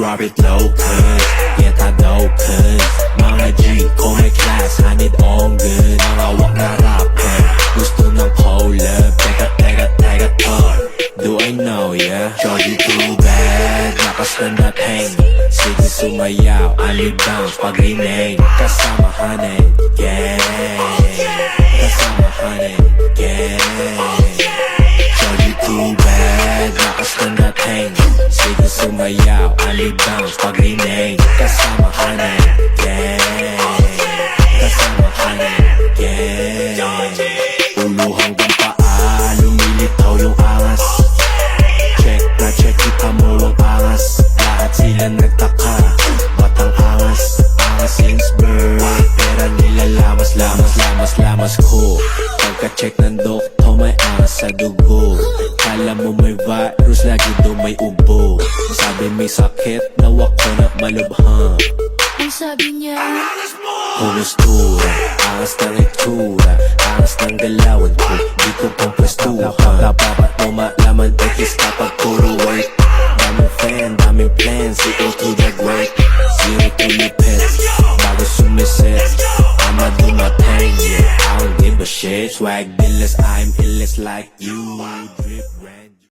Drop it low, cuz get a dough, cuz mga G, ko may class, hanid on good. Mga wak na rapper, gusto ng collab. Teka to, do I know ya? Jolly too bad, lakas na nating. Sige sumayaw, ali bounce pag rename. Kasama hanay, gang. Kasama hanay, gang. Jolly too bad, lakas na nating. Sige sumayaw, ali bounce pag rename. Kasama hanay, gang. Kasama hanay, gang. Ulo hanggang paa, lumilitaw yung angas. Check na check, kita mo ang angas. Lahat sila nagtaka, batang angas. Angas since birth, pera nila lamas ko. Pagka-check ng doktor, may angas sa dugo. Kala mo may virus, lagi do may ubo. Sabi may sakit, nawak ko na malubhang. Ang sabi niya, Kumustura, angas ng itsura, angas ng galawan ko, di ko pang pwestuhan. Dapat mo malaman, ekis kapag puro work. Daming fan, daming plan, zero to the great. Zero to the pets, bago sumiset. I'ma do my thing, yeah, I don't give a shit. Swag dealers, I'm illest like you. Drip